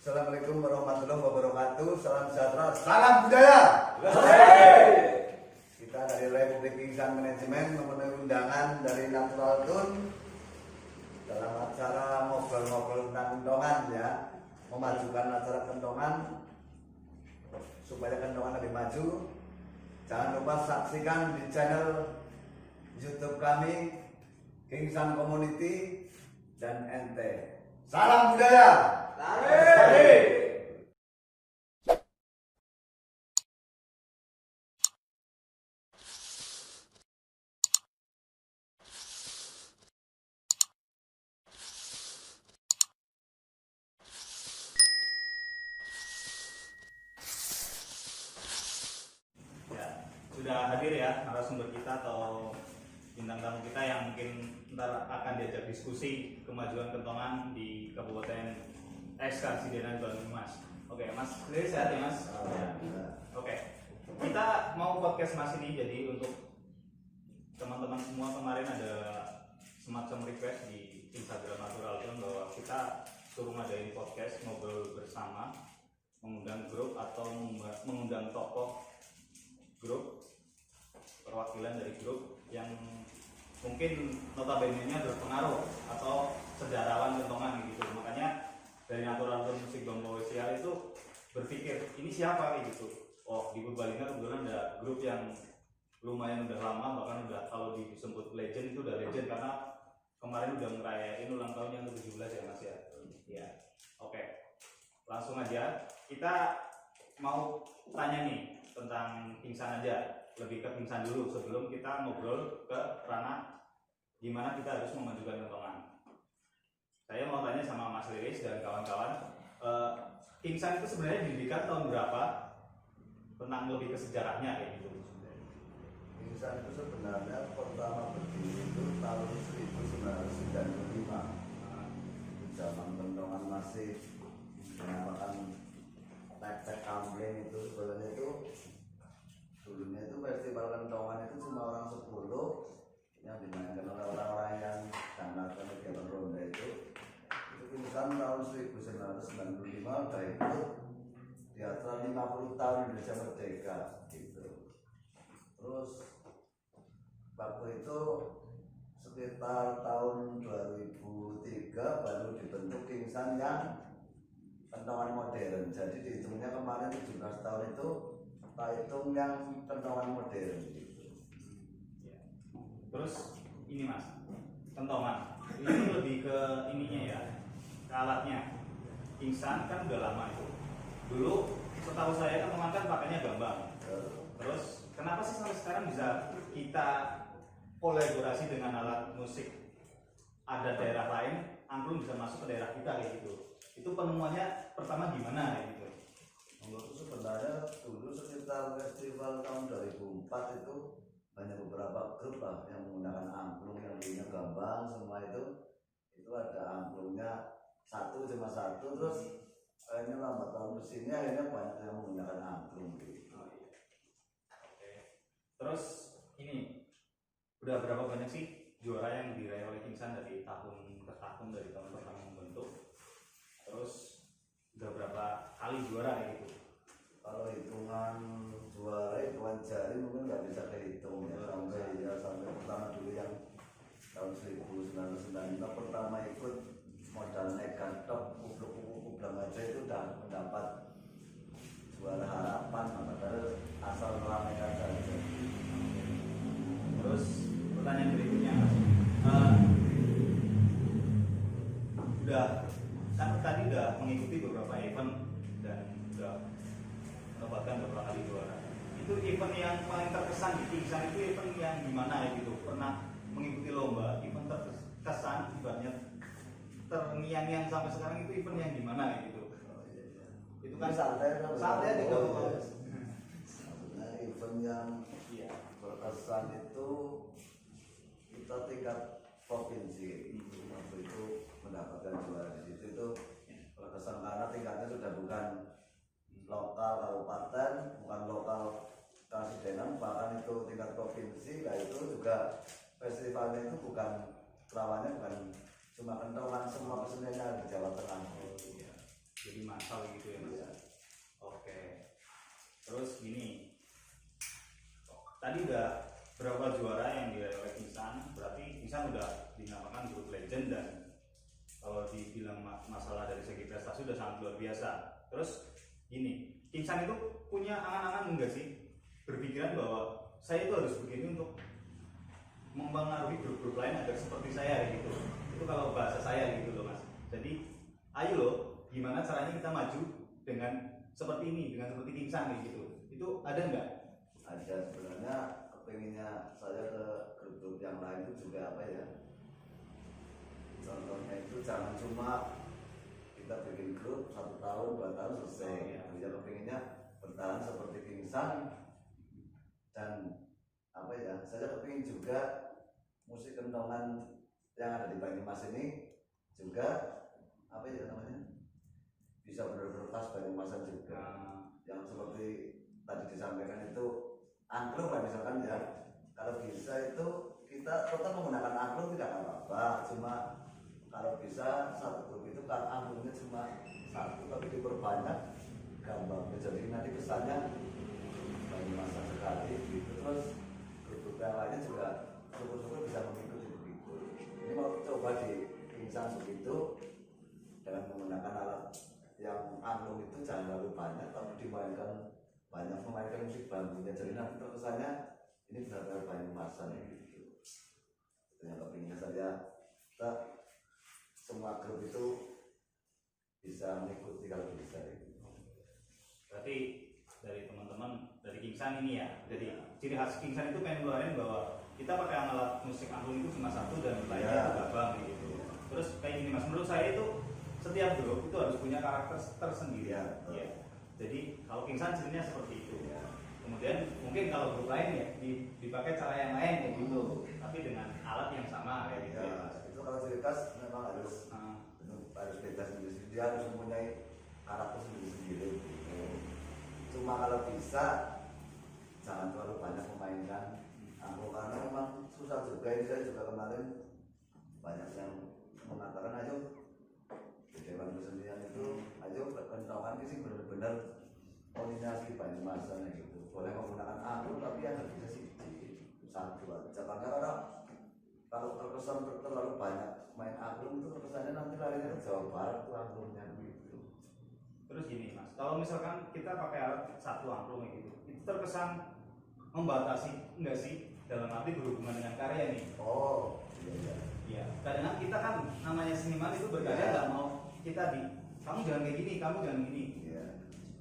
Assalamualaikum warahmatullahi wabarakatuh. Salam sejahtera, salam budaya. Kita dari Republik Pingsan Manajemen memenuhi undangan dari Natural Tune dalam acara ngobrol-ngobrol tentang kentongan ya, memajukan acara kentongan supaya kentongan lebih maju. Jangan lupa saksikan di channel YouTube kami Pingsan Community dan NT. Salam budaya. Sudah hadir ya narasumber kita atau bintang tamu kita yang mungkin ntar akan diajak diskusi kemajuan kentongan di Kabupaten Sidenan Banyumas. Oke, Mas, sendiri sehat ya Mas? Oke, kita mau podcast Mas ini jadi untuk teman-teman semua. Kemarin ada semacam request di Instagram Natural Tune bahwa kita suruh ngadain podcast ngobrol bersama, mengundang grup atau mengundang tokoh grup, perwakilan dari grup yang mungkin notabene-nya berpengaruh atau sejarawan kentongan gitu. Makanya dari Natural Tune Musik Bangkowesial itu berpikir ini siapa kayak gitu. Oh, di Purbalingga kebetulan ada grup yang lumayan udah lama, bahkan udah kalau disebut legend itu udah legend karena kemarin udah ngerayain ulang tahun yang ke-17 ya Mas ya. Iya. Oke. Langsung aja kita mau tanya nih tentang pingsan aja, lebih ke pingsan dulu sebelum kita ngobrol ke ranah gimana kita harus memajukan kentongan. Saya mau tanya sama Mas Liris dan kawan-kawan, pingsan itu sebenarnya didirikan tahun berapa? Tentang lebih ke sejarahnya kayak gitu. Pingsan itu sebenarnya pertama berdiri itu tahun 1995. Zaman kentongan masih dinamakan tek-tek kampleng. Itu sebenarnya itu dulunya itu festival kentongan itu cuma orang 10 yang dimainkan oleh orang-orang yang sangat kegiatan ronda itu pingsan tahun 1995 udah ikut di acara 50 tahun Indonesia Merdeka gitu. Terus waktu itu sekitar tahun 2003 baru dibentuk pingsan yang kentongan modern. Jadi dihitungnya kemarin 17 tahun itu tak hitung yang kentongan modern gitu. Terus ini Mas, kentongan ini lebih ke ininya ya, ke alatnya. Pingsan kan udah lama itu. Dulu setahu saya kentongan kan pakainya gambang. Terus kenapa sih sampai sekarang bisa kita kolaborasi dengan alat musik ada daerah lain, angklung bisa masuk ke daerah kita kayak gitu. Itu penemuannya pertama gimana kayak gitu? Menurutku sebenarnya dulu sekitar festival tahun 2004 itu banyak beberapa grup lah yang menggunakan angklung yang punya gambang semua itu ada angklungnya cuma satu terus akhirnya lambat tahun kesini akhirnya banyak yang menggunakan angklung gitu. Oke. Terus ini udah berapa banyak sih juara yang diraih oleh Pingsan dari tahun ke tahun, dari tahun pertama membentuk? Terus udah berapa kali juara kayak gitu? Kalau hitungan juara hitungan jari mungkin nggak bisa kehitung ya sampai pertama dulu yang tahun 1995 pertama ikut modal nekat top kublang aja itu udah mendapat juara harapan padahal asal meramekan saja. Terus pertanyaan berikutnya Mas, udah kan tadi udah mengikuti beberapa event dan udah mendapatkan beberapa kali juara. Itu event yang paling terkesan di Pingsan itu event yang gimana ya gitu? Pernah mengikuti lomba, event terkesan ibaratnya terngiang-ngiang sampai sekarang itu event yang gimana ya gitu? Itu kan santai juga. Event yang berkesan itu kita tingkat provinsi waktu itu mendapatkan juara di situ itu berkesan karena tingkatnya sudah bukan lokal kabupaten, bukan lokal Kasidenan, bahkan itu tingkat provinsi. Nah itu juga festivalnya itu bukan lawannya bukan cuma kentongan, semua kesenian di Jawa Tengah. jadi massal gitu ya Mas. Iya. Oke. Terus gini, tadi udah berapa juara yang diraih oleh Kingsan, berarti Kingsan udah dinamakan grup legend dan kalau dibilang masalah dari segi prestasi udah sangat luar biasa. Terus gini, Kingsan itu punya angan-angan enggak sih berpikiran bahwa saya itu harus begini untuk mempengaruhi grup-grup lain agar seperti saya gitu. Itu kalau bahasa saya gitu loh Mas. Jadi ayo loh, gimana caranya kita maju dengan seperti ini, dengan seperti Kingsan gitu. Itu ada enggak? Ada, sebenarnya kepinginnya saya ke grup-grup yang lain itu juga apa ya, contohnya itu jangan cuma kita bikin grup 1 tahun 2 tahun selesai. Ya kepinginnya bertahan seperti Kingsan. Dan apa ya, saya kepingin juga musik kentongan yang ada di Banyumas ini juga apa ya namanya, bisa benar-benar khas Banyumasan juga. Yang seperti tadi disampaikan itu angklung lah misalkan ya, kalau bisa itu kita tetap menggunakan angklung tidak apa-apa, cuma kalau bisa satu grup itu kan angklungnya cuma 1 tapi diperbanyak gambarnya, jadi nanti kesannya Banyumasan sekali gitu. Terus grup-grup yang lainnya juga syukur-syukur bisa mengikuti begitu. Ini mau coba di Kingsan begitu dengan menggunakan alat yang angklung itu jangan terlalu banyak tapi dimainkan banyak, memainkan musik bambunya, jadi nanti terkesannya ini benar-benar Banyumasan gitu. Itu yang kepinginnya saya, semua grup itu bisa mengikuti kalau bisa gitu. Berarti dari teman-teman dari Kingsan ini ya, jadi ciri khas Kingsan itu pengen ngeluarin bahwa kita pakai alat musik angklung itu cuma 1 dan lainnya itu gabang gitu. Terus kayak gini Mas, menurut saya itu setiap grup itu harus punya karakter tersendiri ya. Jadi kalau Kingsan cirinya seperti itu ya. Kemudian mungkin kalau grup lain ya dipakai cara yang lain kayak gitu, tapi dengan alat yang sama kayak gitu ya. Itu kalau ciri khas memang harus beda sendiri, dia harus mempunyai karakter sendiri-sendiri gitu. Cuma kalau bisa jangan terlalu banyak memainkan angklung karena memang susah juga. Ini saya juga kemarin banyak yang mengatakan ayo di Dewan Kesenian itu ayo kentongan sih benar-benar koordinasi Banyumasan gitu, boleh menggunakan angklung tapi yang bisa sih 1 aja, karena kalau terkesan terlalu banyak main angklung itu terkesannya nanti larinya ke Jawa Barat tuh angklungnya gitu. Terus gini Mas, kalau misalkan kita pakai alat 1 angklung gitu, itu terkesan membatasi enggak sih dalam arti berhubungan dengan karya nih? Oh iya. Iya. Kadang kita kan namanya seniman itu berkarya nggak mau kita kamu jangan kayak gini, kamu jangan gini. Iya.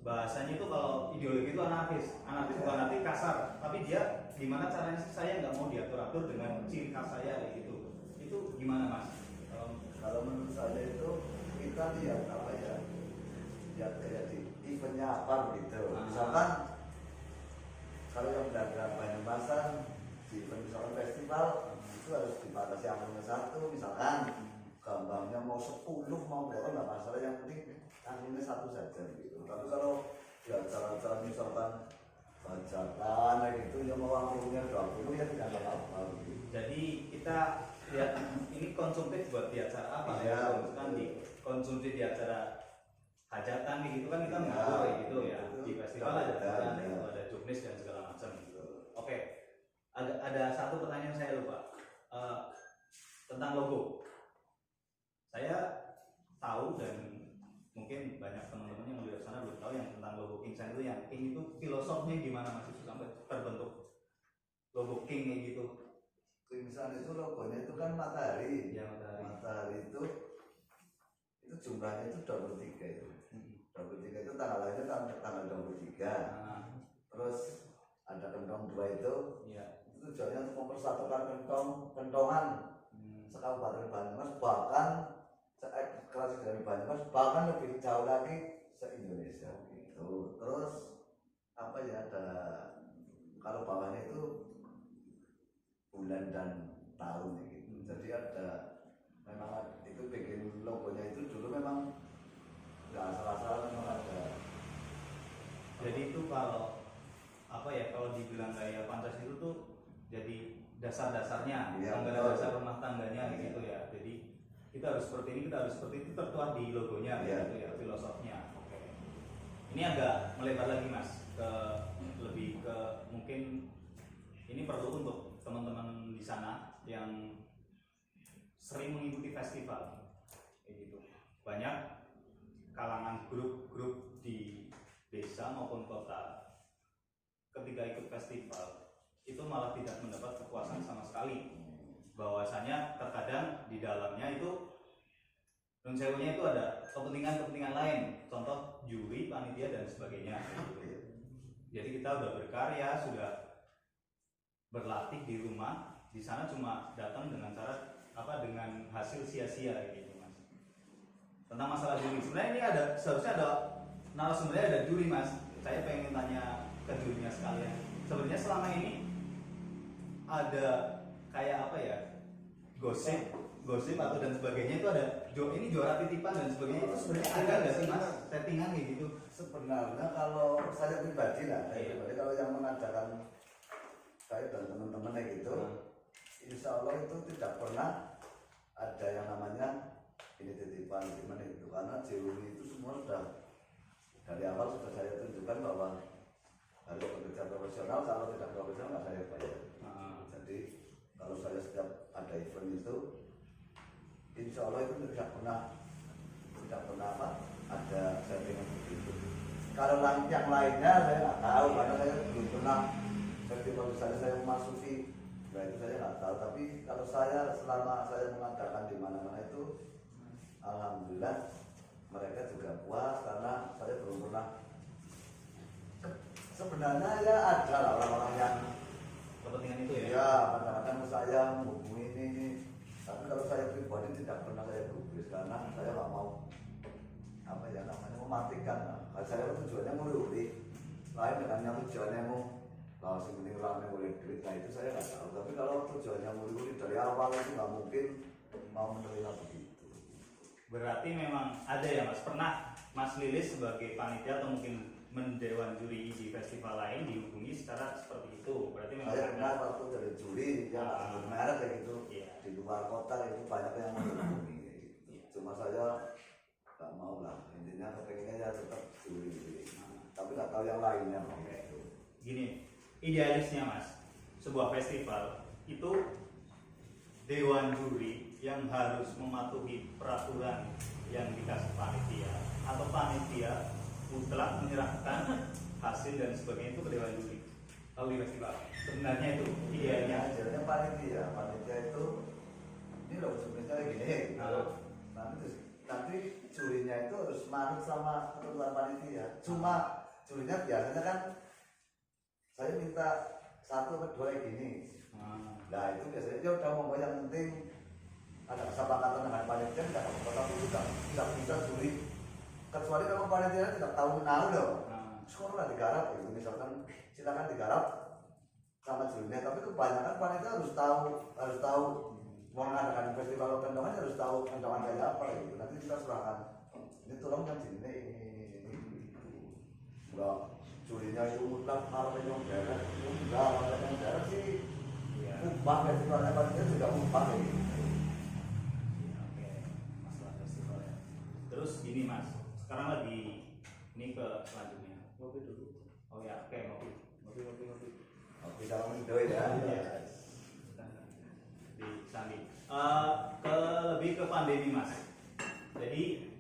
Bahasanya itu kalau ideologi itu anarkis bukan arti kasar, tapi dia gimana caranya sih saya nggak mau diatur-atur dengan ciri khas saya gitu. Itu gimana Mas? Kalau menurut saya itu kita lihat apa ya, lihat kayak di eventnya apa begitu. Misalkan kalau yang benar-benar Banyumasan di event misalkan festival itu harus dibatasi anglungnya 1, misalkan gambarnya mau 10 mau berapa nggak masalah, yang penting anglungnya 1 saja gitu. Tapi kalau di acara-acara misalkan hajatan gitu yang mau anglungnya 20 ya tidak apa-apa gitu. Jadi kita lihat ini konsumtif buat di acara apa ya? Misalkan di konsumsi di acara hajatan gitu kan kita mengatur kayak gitu ya. Di festival ada hajatan, ada juknis dan segala macam gitu. Oke, ada satu pertanyaan saya lupa tentang logo. Saya tahu dan mungkin banyak teman-teman yang di luar sana belum tahu yang tentang logo Kingsan itu, yang King itu filosofnya gimana Mas itu sampai terbentuk logo King kayak gitu. Kingsan itu logonya itu kan matahari. Ya, matahari. Matahari itu jumlahnya itu 23 itu. 23 itu tanggal lahirnya tanggal 23. Terus ada kentong 2 itu. Iya. Itu tujuannya untuk mempersatukan kentongan sekabupaten Banyumas, bahkan klasik dari Banyumas, bahkan lebih jauh lagi se-Indonesia gitu. Terus apa ya, ada kalau bawahnya itu bulan dan tahun gitu. Jadi ada memang itu bikin logonya itu dulu memang nggak salah-salah, memang ada. Jadi itu kalau apa ya, kalau dibilang gaya Pancasila itu tuh jadi dasar-dasarnya, ya, dasar rumah tangganya gitu ya. Jadi kita harus seperti ini, kita harus seperti itu, tertuang di logonya Iya. gitu ya, filosofinya. Oke. Ini agak melebar lagi mas, ke lebih ke mungkin ini perlu untuk teman-teman di sana yang sering mengikuti festival, kayak gitu. Banyak kalangan grup-grup di desa maupun kota ketika ikut festival itu malah tidak mendapat kepuasan sama sekali. Bahwasanya terkadang di dalamnya itu nun sewunya itu ada kepentingan-kepentingan lain, contoh juri, panitia dan sebagainya. Jadi kita udah berkarya, sudah berlatih di rumah, di sana cuma datang dengan cara apa, dengan hasil sia-sia gitu mas. Tentang masalah juri, sebenarnya ini ada, seharusnya ada narasumbernya, ada juri mas. Saya pengen tanya ke jurinya sekalian. Sebenarnya selama ini ada kayak apa ya, gosip atau dan sebagainya itu ada ini juara titipan dan sebagainya, itu sebenarnya ada nggak sih mas settingan kayak gitu? Sebenarnya kalau saya pribadi lah, kalau yang mengadakan saya dan teman-teman gitu, insya Allah itu tidak pernah ada yang namanya ini titipan gimana itu, karena juri itu semua sudah dari awal sudah saya tunjukkan bahwa harus bekerja profesional, kalau tidak profesional nggak saya bayar. Jadi kalau saya setiap ada event itu, insya Allah itu tidak pernah apa ada settingan begitu. Kalau yang lainnya saya nggak tahu, karena saya belum pernah festival saya memasuki, nah itu saya nggak tahu. Tapi kalau saya selama saya mengadakan di mana-mana itu, alhamdulillah mereka juga puas, karena saya belum pernah. Sebenarnya ya ada lah orang-orang yang Kepentingan itu ya? Ya, kadang-kadang saya menghubungi ini. Tapi kalau saya pribadi tidak pernah saya gubris, karena saya nggak mau apa ya namanya mematikan. Nah, saya tujuannya meluri, lain dengan yang tujuannya mau langsung ini rame oleh duit. Nah itu saya nggak tahu. Tapi kalau tujuannya meluri dari awal itu nggak mungkin mau menerima begitu. Berarti memang ada ya mas, pernah Mas Lilis sebagai panitia atau mungkin mendewan juri di festival lain dihubungi secara seperti itu? Berarti memang Saya pernah waktu dari juri yang merek kayak gitu, iya. di luar kota itu banyak yang menghubungi gitu. Cuma saya nggak mau lah, intinya kepengennya ya tetap juri. Tapi nggak tahu yang lainnya. Oke. Gini, idealisnya mas, sebuah festival itu dewan juri yang harus mematuhi peraturan yang dikasih panitia, atau panitia mutlak menyerahkan hasil dan sebagainya itu ke dewan juri kalau di festival. Sebenarnya itu idealnya. Ajarnya panitia itu ini loh sebenarnya gini. Nanti jurinya itu harus manut sama ketentuan panitia. Cuma jurinya biasanya kan saya minta 1 atau 2 kayak gini. Nah itu biasanya dia udah mau, yang penting ada kesepakatan dengan panitia, tidak bisa juri, kecuali kalau panitia tidak tahu menahu loh. Sekolah digarap gitu, misalkan silakan digarap sama jurinya, tapi kebanyakan panitia harus tahu mau mengadakan festival kendongan, harus tahu kendongan kayak apa gitu. Nanti kita serahkan, ini tolong yang ini enggak jurinya itu mutlak harus yang daerah, enggak harus yang daerah sih. Upah festivalnya panitia juga upah gitu. Oke, masalah festival ya. Terus gini mas, sekarang lagi ini ke selanjutnya. Ngopi dulu. Oh ya, oke, ngopi. Ngopi sama Indo ya. Di Sandi. Lebih ke pandemi mas. Jadi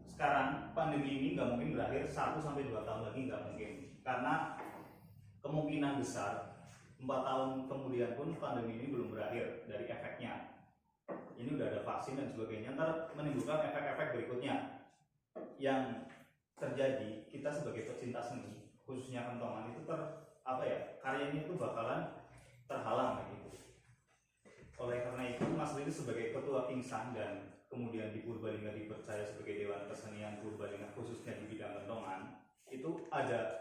sekarang pandemi ini nggak mungkin berakhir 1-2 tahun lagi, nggak mungkin. Karena kemungkinan besar 4 tahun kemudian pun pandemi ini belum berakhir dari efeknya. Ini udah ada vaksin dan sebagainya, ntar menimbulkan efek-efek berikutnya yang terjadi. Kita sebagai pecinta seni, khususnya kentongan itu karyanya itu bakalan terhalang gitu. Oleh karena itu Mas Lilis sebagai ketua Kingsan dan kemudian di Purbalingga dipercaya sebagai Dewan Kesenian Purbalingga khususnya di bidang kentongan, itu ada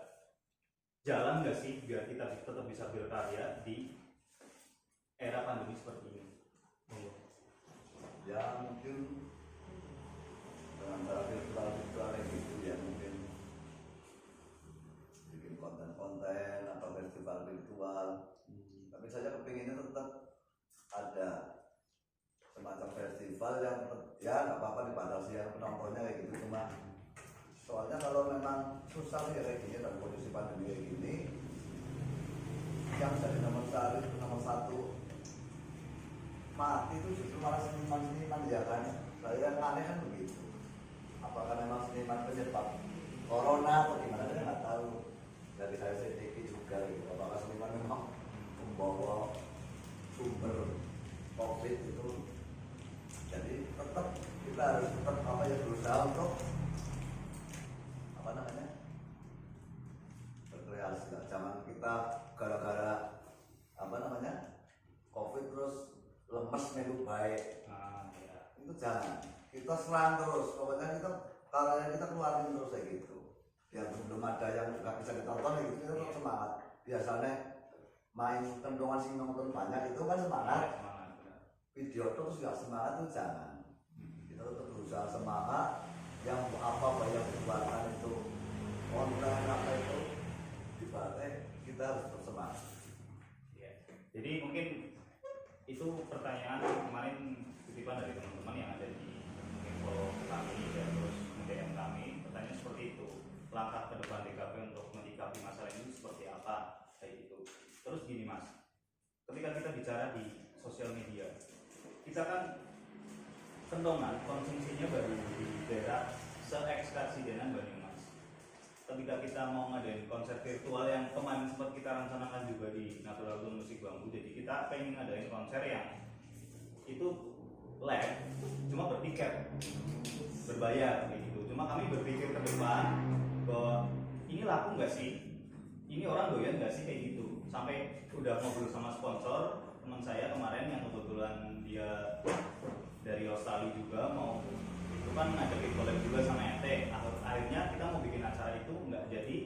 jalan nggak sih biar kita tetap bisa berkarya di era pandemi seperti ini? Ya mungkin dengan cara virtual gitu ya, mungkin bikin konten-konten atau festival virtual. Tapi saya kepinginnya tetap ada semacam festival yang susah sih kayak gini dalam kondisi pandemi kayak gini. Yang jadi nomor satu mati itu justru malah seniman ya kan. Saya aneh kan begitu. Apakah memang seniman penyebab corona atau gimana saya nggak tahu. Dari saya sedikit juga gitu. Apakah seniman memang membawa sumber COVID itu? Jadi tetap kita harus tetap apa ya berusaha untuk apa namanya berkreasi lah. Jangan kita gara-gara apa namanya COVID terus lemes melu baik. Ya. Itu jangan. Kita serang terus. Pokoknya kita karyanya kita keluarin terus kayak gitu. Yang belum ada yang nggak bisa ditonton ya gitu kita tetap semangat. Biasanya main kendongan sing nonton banyak itu kan semangat. Video terus nggak semangat itu jangan. Kita tetap berusaha semangat. Yang apa yang dikeluarkan itu konten apa itu dipakai kita harus tetap semangat. Ya. Jadi mungkin itu pertanyaan kemarin titipan dari teman-teman yang ada di info kami dan terus DM kami. Pertanyaan seperti itu, langkah ke depan DKP untuk menyikapi masalah ini seperti apa kayak gitu. Terus gini mas, ketika kita bicara di sosial media, kita kan kendongan konsumsinya baru di daerah se-ekskarsidenan Banyumas. Ketika kita mau ngadain konser virtual yang kemarin sempat kita rencanakan juga di Natural Tune Musik Bambu, jadi kita pengen ngadain konser yang itu live, cuma bertiket, berbayar kayak gitu. Cuma kami berpikir ke depan bahwa ini laku nggak sih, ini orang doyan nggak sih kayak gitu. Sampai udah ngobrol sama sponsor, teman saya kemarin yang kebetulan dia dari Australia juga mau itu kan ngajakin collab juga sama ET. Akhirnya kita mau bikin acara itu nggak jadi,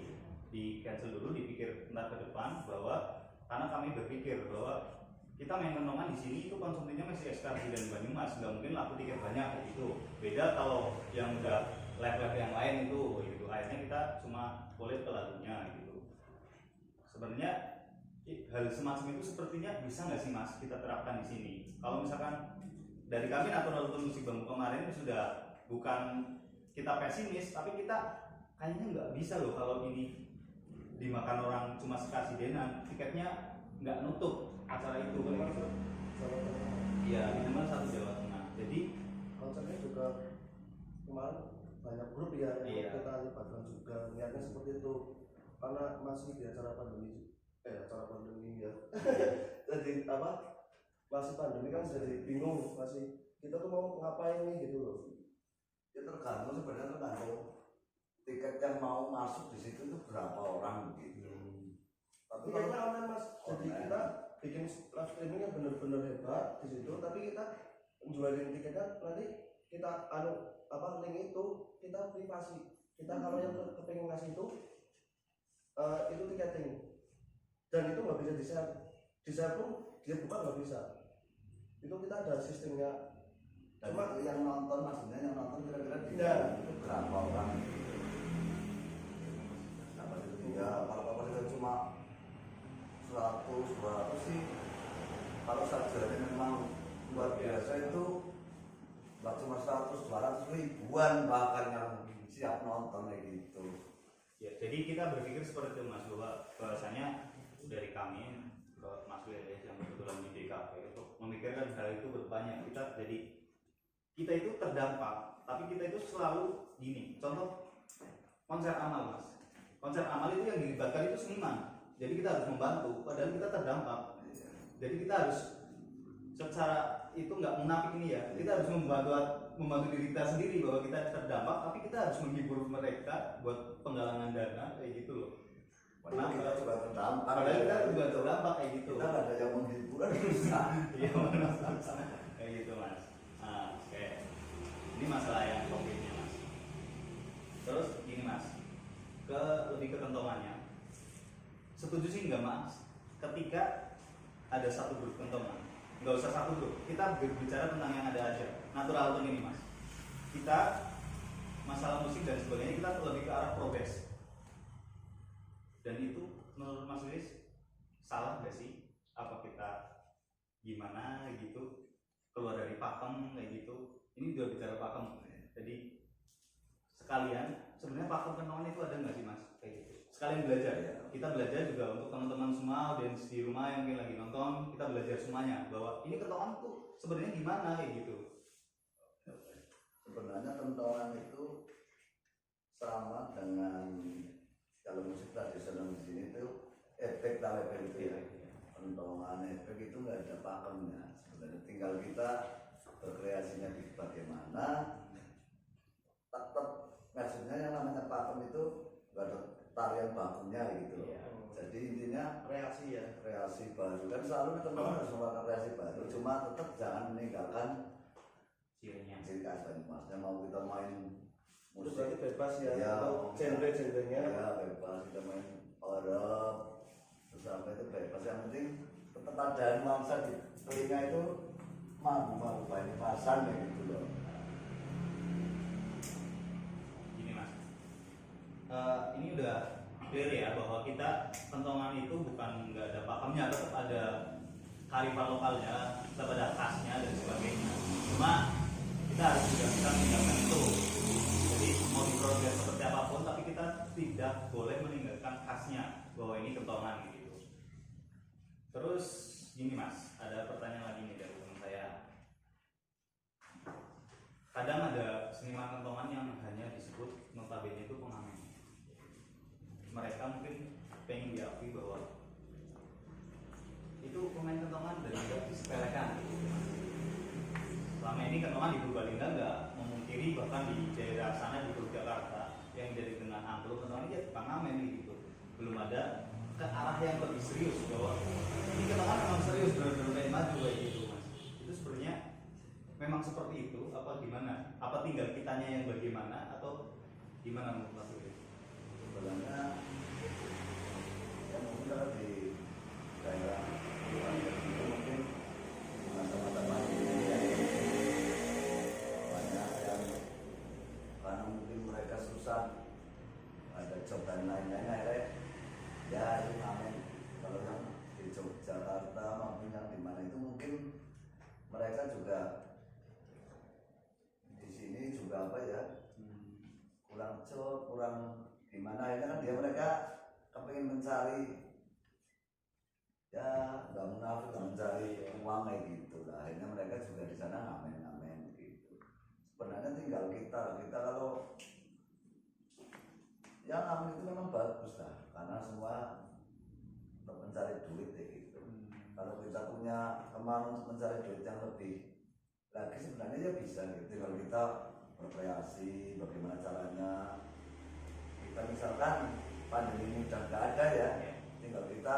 di cancel dulu, dipikir ntar ke depan bahwa karena kami berpikir bahwa kita main kendongan di sini itu konsumsinya masih ekskarsi dan Banyumas, nggak mungkin laku tiket banyak gitu. Beda kalau yang udah live yang lain itu gitu. Akhirnya kita cuma boleh ke lagunya gitu. Sebenarnya hal semacam itu sepertinya bisa nggak sih mas kita terapkan di sini? Kalau misalkan dari kami Natural Tune Musik Bambu kemarin sudah bukan kita pesimis, tapi kita kayaknya nggak bisa loh kalau ini dimakan orang cuma sekasidenan, tiketnya nggak nutup acara itu kayak gitu. Iya, minimal satu Jawa Tengah. Jadi konsepnya juga kemarin banyak grup ya yang iya. kita libatkan juga, niatnya seperti itu karena masih di acara pandemi ya. Jadi apa, masih pandemi kan jadi bingung, masih kita tuh mau ngapain nih gitu loh. Ya tergantung sebenarnya tergantung tiket yang mau masuk di situ itu berapa orang gitu. Tapi Tiketnya kalau online mas, jadi online. kita bikin live streaming yang benar-benar hebat di situ, tapi kita jualin tiketnya nanti kita link itu kita privasi. Kita kalau yang kepengen ngasih itu tiketing, dan itu nggak bisa di share pun dia buka nggak bisa. Itu kita ada sistemnya. dan Cuma itu yang nonton, maksudnya yang nonton kira-kira di ya, itu berapa orang? Apa itu dia? Kalau itu cuma 100-200 sih. Kalau saja memang luar biasa itu nggak cuma 100-200 ribuan bahkan yang siap nonton kayak gitu. Ya, jadi kita berpikir seperti itu mas, bahwasanya dari kami ke Mas Wil yang kebetulan di DKP untuk memikirkan hal itu berbanyak. Kita itu terdampak, tapi kita itu selalu gini. Contoh konser amal mas, konser amal itu yang dilibatkan itu seniman, jadi kita harus membantu, padahal kita terdampak. Jadi kita harus secara itu nggak munafik ini ya, kita harus membantu diri kita sendiri bahwa kita terdampak, tapi kita harus menghibur mereka buat penggalangan dana kayak gitu loh. Padahal kita juga terdampak. Padahal kita juga terdampak kayak gitu. Kita nggak ada yang menghibur kan bisa. Iya benar kayak gitu mas. Nah, oke. Ini masalah yang konkretnya mas. Terus gini mas, lebih ke kentongannya. Setuju sih nggak mas? Ketika ada satu grup kentongan, nggak usah satu grup. Kita berbicara tentang yang ada aja. Natural Tune ini mas. Kita masalah musik dan sebagainya kita lebih ke arah progres. Dan itu menurut Mas Luis salah nggak sih? Apa kita gimana gitu keluar dari pakem kayak gitu? Ini udah bicara pakem, jadi sekalian sebenarnya pakem kentongan itu ada nggak sih mas kayak gitu sekalian belajar ya kita belajar juga untuk teman-teman semua audiens di rumah yang mungkin lagi nonton kita belajar semuanya bahwa ini kentongan tuh sebenarnya gimana kayak gitu. Sebenarnya kentongan itu sama dengan kalau musik tradisional di sini tuh efek tawek itu ya. Kentongan efek itu nggak ada pakemnya. Sebenarnya tinggal kita berkreasinya di bagaimana. Tetap maksudnya yang namanya pakem itu nggak ada tarian bakunya gitu loh. Jadi intinya kreasi baru kan selalu kentongan harus mengeluarkan kreasi baru. Cuma tetap jangan meninggalkan ciri khas Banyumasnya. Mau kita main Terus musik berarti bebas ya, ya, untuk genre-genrenya. ya bebas kita main Arab terus apa itu bebas yang penting tetap ada nuansa di telinga itu mampu Banyumasan ya gitu loh. Gini mas, ini udah clear ya bahwa kita kentongan itu bukan nggak ada pakemnya, tetap ada kearifan lokalnya, tetap ada khasnya dan sebagainya. Cuma kita harus juga bisa meninggalkan itu. Jadi mau diproses seperti apapun, tapi kita tidak boleh meninggalkan khasnya bahwa ini kentongan gitu. Terus gini mas, ada pertanyaan lagi nih dari teman saya. Kadang ada seniman kentongan yang hanya disebut notabene itu pengamen. Mereka mungkin pengen diakui bahwa itu pemain kentongan dan tidak disepelekan gitu. Selama ini kentongan di Purbalingga nggak memungkiri, bahkan di daerah sana di Yogyakarta yang jadi dengan angklung kentongan ya pengamen gitu. Belum ada ke arah yang lebih serius bahwa ini kentongan memang serius benar-benar maju kayak gitu mas. Itu sebenarnya memang seperti itu apa gimana? Apa tinggal kitanya yang bagaimana atau gimana menurut mas? Sebenarnya yang mungkin kalau di daerah itu mungkin masa-masa pandemi ya, banyak yang karena mungkin mereka susah ada job dan lain-lain akhirnya ya itu ngamen. Kalau yang di Yogyakarta maupun yang di mana itu mungkin mereka juga di sini juga apa ya kurang job, kurang gimana ya kan dia mereka kepingin mencari ya nggak munafik nggak mencari uang kayak gitu lah. Akhirnya mereka juga di sana ngamen gitu. Sebenarnya tinggal kita kalau yang ngamen itu memang bagus lah karena semua untuk mencari duit ya gitu. Kalau kita punya kemauan untuk mencari duit yang lebih lagi sebenarnya ya bisa gitu. Kalau kita berkreasi bagaimana caranya kita misalkan pandemi ini udah nggak ada ya, tinggal kita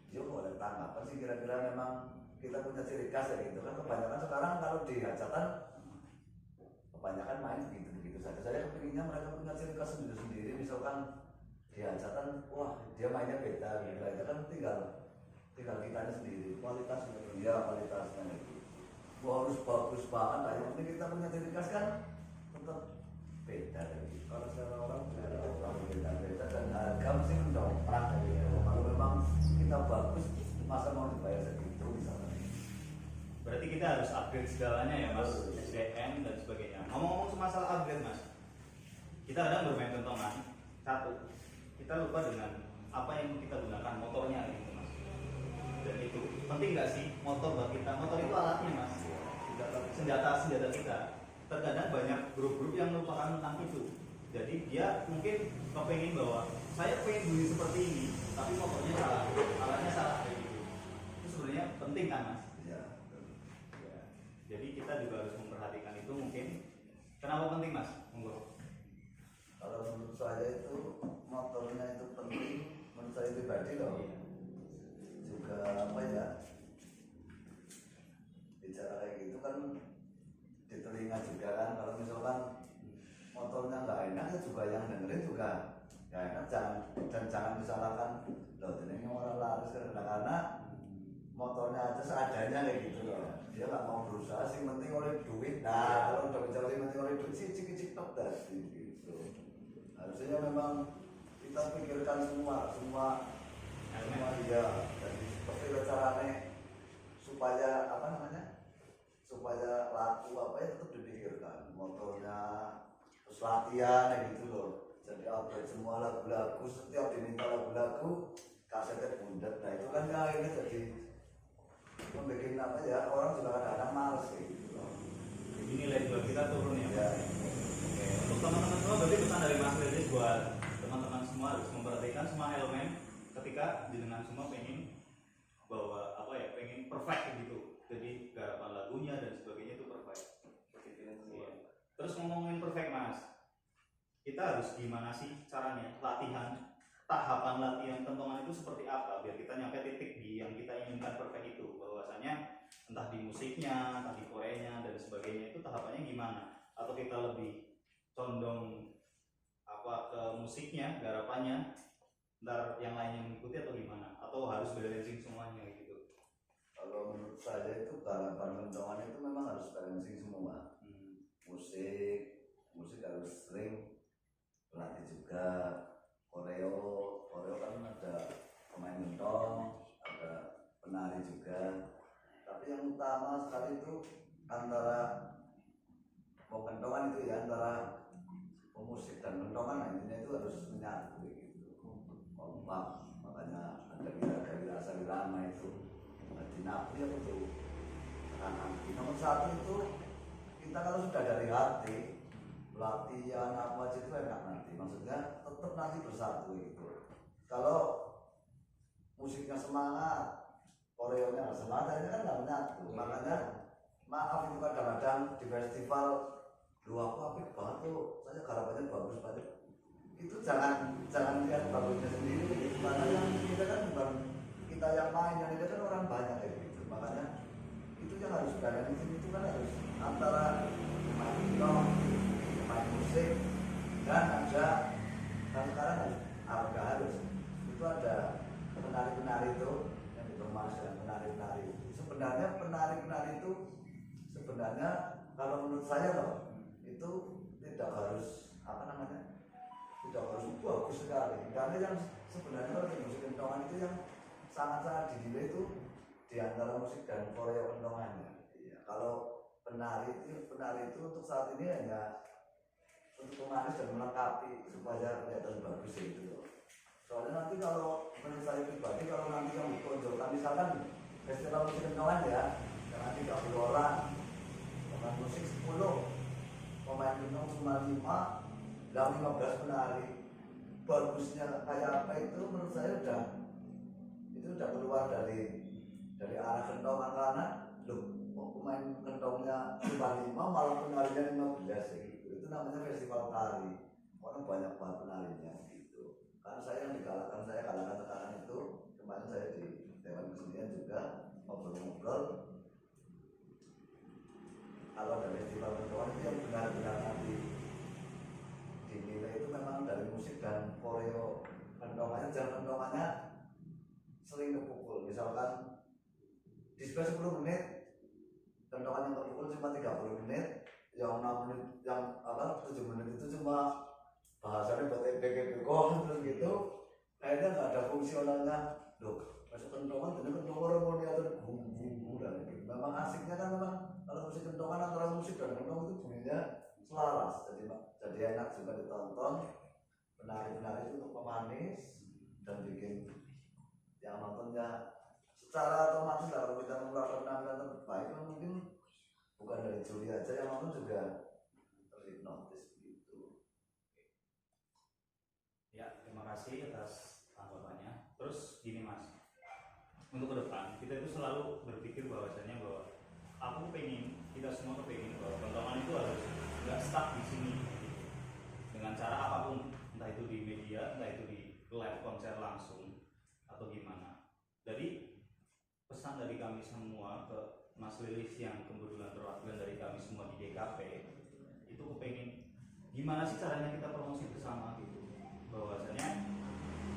yuk boleh tanggapan sih kira-kira memang kita punya ciri khas ya gitu kan. Kebanyakan sekarang kalau di hajatan kebanyakan main begitu saja. Saya kepinginnya mereka punya ciri khas sendiri-sendiri. Misalkan di hajatan wah dia mainnya beda gitu aja kan, tinggal kitanya sendiri kualitasnya gitu. Wah harus bagus banget lah, yang penting kita punya ciri khas kan tetap beda gitu. Karena selera orang Beda dan harga mesti mendongkrak gitu. Kalau memang kita bagus masa mau dibayar segitu misalnya. Berarti kita harus upgrade segalanya ya mas, SDM dan sebagainya. Ngomong-ngomong masalah upgrade mas, kita kadang bermain kentongan satu, kita lupa dengan apa yang kita gunakan motornya gitu mas. Dan itu penting nggak sih motor buat kita? Motor itu alatnya mas, senjata kita. Terkadang banyak grup-grup yang melupakan tentang itu. Jadi dia mungkin kepengen bahwa saya pengen beli seperti ini, tapi motornya salah, alatnya salah kayak gitu. Itu sebenarnya penting kan mas? Ya. Ya. Jadi kita juga harus memperhatikan itu mungkin. Kenapa penting mas? Monggo. Kalau menurut saya itu motornya itu penting, menurut saya pribadi loh. Iya. Juga apa ya? Bicara kayak gitu kan di telinga juga kan. Kalau misalkan motornya nggak enak ya juga yang dengerin juga nggak enak. Jangan disalahkan loh ini orang laris karena motornya aja seadanya kayak gitu loh. Dia nggak mau berusaha sih, penting oleh duit. Nah kalau udah bicara sih penting oleh duit sih cicik tok tadi gitu. Harusnya memang kita pikirkan semua dia. Jadi seperti caranya supaya apa namanya supaya laku apa ya tetap dipikirkan motornya, terus terus latihan kayak gitu loh. Jadi update semua lagu-lagu, setiap diminta lagu-lagu kasetnya bundet. Nah itu kan kayaknya jadi membuat apa ya, orang juga kadang-kadang males kayak gitu loh. Jadi nilai jual kita turun ya. Ya, Oke, untuk teman-teman semua berarti pesan dari Mas Lilis buat teman-teman semua harus memperhatikan semua elemen ketika dengan semua pengen bahwa apa ya, pengen perfect gitu. Jadi garapan lagunya dan sebagainya itu perfect. Iya. Terus ngomongin perfect Mas, kita harus gimana sih caranya latihan, tahapan latihan kentongan itu seperti apa biar kita nyampe titik di yang kita inginkan perfect itu, bahwasanya entah di musiknya, entah di koreanya dan sebagainya itu tahapannya gimana, atau kita lebih condong apa ke musiknya, garapannya, ntar yang lainnya mengikuti atau gimana, atau harus balancing semuanya gitu. kalau menurut saya itu garapan kentongan itu memang harus balancing semua. Musik harus sering pelatih juga, koreo kan ada pemain gentong, ada penari juga. Tapi yang utama sekali itu antara kentongan itu ya, antara pemusik dan kentongan, nah intinya itu harus menyatu gitu, kompak. Makanya ada dari rasa lama itu dinapi apa tuh tekanan. Nomor satu itu kita kalau sudah dari hati latihan apa aja itu enak nanti, maksudnya tetap nanti bersatu gitu. Kalau musiknya semangat, koreonya nggak semangat, ini kan nggak menyatu. Makanya maaf itu kadang-kadang di festival, lu aku apik banget tuh, saya garapannya bagus banget. Itu jangan lihat bagusnya sendiri gitu. Makanya kita kan bukan kita yang main, yang lihat kan orang banyak kayak gitu. Makanya itu yang harus balancing, itu kan harus antara pemain gitar, pemain musik, dan ada kan sekarang harus itu ada penari-penari itu yang dipermas dan penari-penari. Sebenarnya penari-penari itu sebenarnya kalau menurut saya loh itu tidak harus apa namanya, tidak harus bagus sekali, karena yang sebenarnya kalau di musik kentongan itu yang sangat-sangat dinilai itu di antara musik dan koreo kentongannya. Iya. Kalau penari itu untuk saat ini hanya untuk memanis dan melengkapi supaya kelihatan bagus gitu loh. Soalnya nanti kalau menurut saya pribadi, kalau nanti yang ditonjolkan misalkan festival musik kentongan ya, dengan 30 orang, pemain musik 10, pemain kentong cuma 5, dan 15 penari, bagusnya kayak apa itu menurut saya udah keluar dari arah kentongan, karena loh pemain kentongnya cuma 5 malah penarinya 15 gitu. Itu namanya festival tari, orang banyak banget penarinya gitu. Karena saya yang digalakkan, saya galakkan sekarang itu kemarin saya di Dewan Kesenian juga ngobrol-ngobrol, kalau ada festival kentongan itu yang benar-benar nanti dinilai itu memang dari musik dan koreo kentongannya. Jangan kentongannya sering kepukul, misalkan display 10 menit, kentongan yang terpukul cuma 30 menit, yang 6 menit, yang 7 menit itu cuma bahasanya buat ebek-ebek terus gitu, kayaknya nggak ada fungsionalnya. Loh, masuk kentongan jadi kentongan mau diatur bumbu dan gitu. Memang asiknya kan memang kalau musik kentongan antara musik dan kentong itu bunyinya selaras, jadi enak juga ditonton. Penari-penari itu untuk pemanis dan bikin yang nontonnya secara otomatis kalau kita mengeluarkan penampilan terbaik, mungkin bukan dari juri aja, yang nonton juga terhipnotis gitu. Ya, terima kasih atas tanggapannya. Terus gini Mas, untuk ke depan kita itu selalu berpikir bahwasanya bahwa kita semua pengen bahwa kentongan itu harus nggak stuck di sini gitu. Dengan cara apapun, entah itu di media, entah itu di live konser langsung atau gimana. Jadi pesan dari kami semua ke Mas Lilis yang kebetulan perwakilan dari kami semua di DKP itu kepengen gimana sih caranya kita promosi bersama gitu, bahwasanya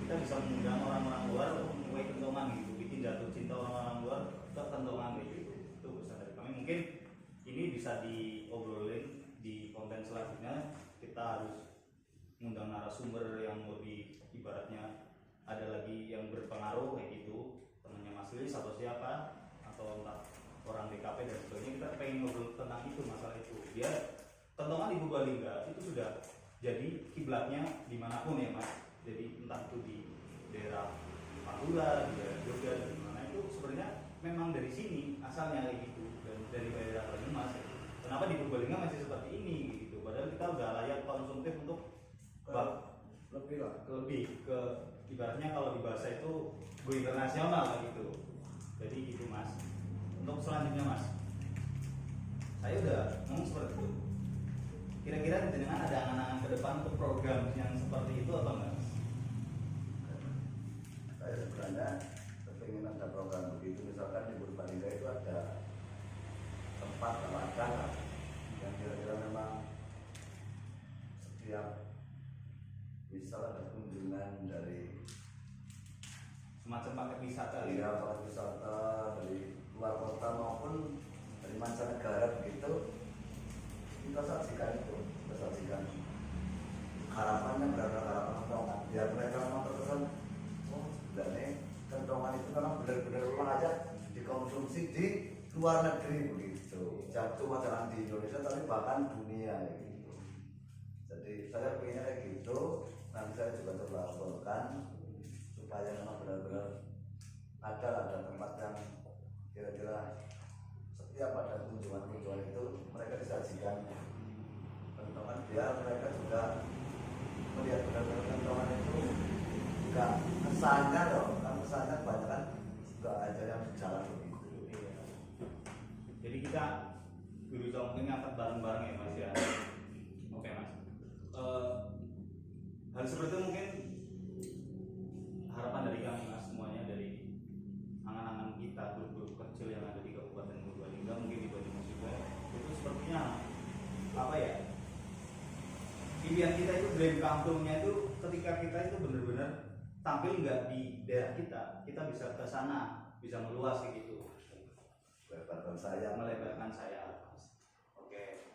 kita bisa mengundang orang-orang luar untuk menyukai kentongan gitu, bikin jatuh cinta orang-orang luar ke kentongan gitu. Itu pesan dari kami. Mungkin ini bisa diobrolin di konten selanjutnya. Kita harus mengundang narasumber yang lebih ibaratnya ada lagi yang berpengaruh kayak gitu, temannya Mas Lilis atau siapa, atau entah orang DKP dan sebagainya. Kita pengen ngobrol tentang itu, masalah itu, biar kentongan di Purbalingga itu sudah jadi kiblatnya dimanapun ya Mas. Jadi entah itu di daerah Madura, di daerah Jogja, dan di mana itu sebenarnya memang dari sini asalnya kayak gitu, dan dari daerah Banyumas. Kenapa di Purbalingga masih seperti ini gitu? Padahal kita udah layak konsumtif untuk lebih ke ibaratnya kalau di bahasa itu go internasional gitu. Jadi gitu Mas. Untuk selanjutnya Mas, saya udah ngomong seperti itu. Kira-kira dengan ada angan-angan ke depan untuk program yang seperti itu atau enggak? Saya sebenarnya kepingin ada program begitu, misalkan di Purbalingga itu ada tempat wadah yang kira-kira memang setiap misal ada kunjungan dari Semacam paket wisata gitu. tempat wisata dari luar kota maupun dari mancanegara begitu, kita saksikan harapannya berapa harapan kentongan biar mereka memang terkesan, oh sebenarnya kentongan itu memang benar-benar layak dikonsumsi di luar negeri begitu, jangan cuma jangan di Indonesia tapi bahkan dunia gitu. Jadi saya pengennya kayak gitu, nanti saya juga coba laporkan supaya memang benar-benar ada tempat yang kira-kira setiap ada kunjungan itu mereka disajikan kentongan biar mereka juga melihat benar-benar kentongan itu juga kesannya loh, kan kesannya banyak kan juga ada yang berjalan begitu. Iya. Jadi kita berusaha mungkin ngangkat bareng-bareng ya Mas ya. Oke Mas. Hal seperti itu mungkin harapan dari kami Mas semuanya, dari angan-angan kita grup-grup kecil yang ada di Kabupaten Purbalingga, mungkin di Banyumas juga, itu sepertinya apa ya, impian kita itu, dream kampungnya itu ketika kita itu benar-benar tampil nggak di daerah kita bisa ke sana, bisa meluas kayak gitu, melebarkan sayap. Oke.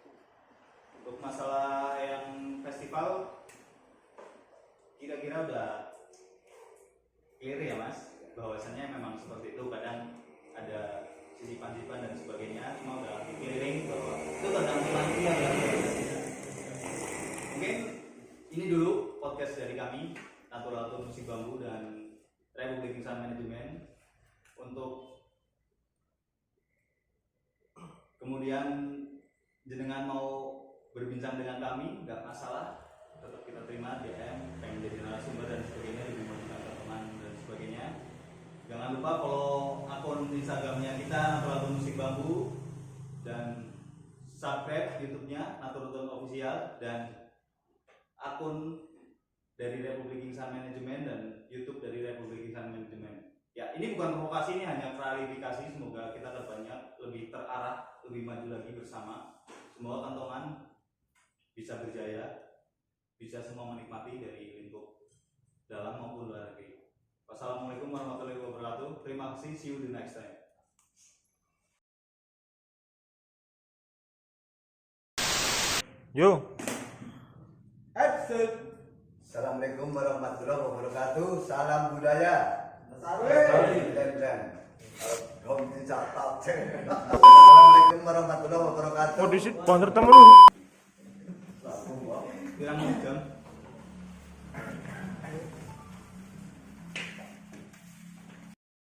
Untuk masalah yang festival kira-kira udah clear ya Mas, bahwasannya memang seperti itu, kadang ada sisipan-sisipan dan sebagainya, cuma udah clearing bahwa itu tergantung panitia ya. Mungkin ini dulu podcast dari kami, Naturatur Musik Bambu dan Republik Insan Manajemen. Untuk kemudian jenengan mau berbincang dengan kami, nggak masalah, tetap kita terima DM, pengen jadi narasumber dan sebagainya, lebih mau teman dan sebagainya. Jangan lupa follow akun Instagramnya kita Naturatur Musik Bambu dan subscribe YouTube-nya Naturatur Official, dan akun dari Republik Insan Manajemen dan YouTube dari Republik Insan Manajemen. Ya, ini bukan provokasi, ini hanya klarifikasi. Semoga kita terbanyak lebih terarah, lebih maju lagi bersama. Semoga kantongan bisa berjaya, bisa semua menikmati dari lingkup dalam maupun luar negeri. Wassalamualaikum warahmatullahi wabarakatuh. Terima kasih, see you the next time. Yo. Assalamualaikum warahmatullahi wabarakatuh. Salam budaya. Assalamualaikum warahmatullahi wabarakatuh. Oh, di situ banter temen lu. Bilang jam.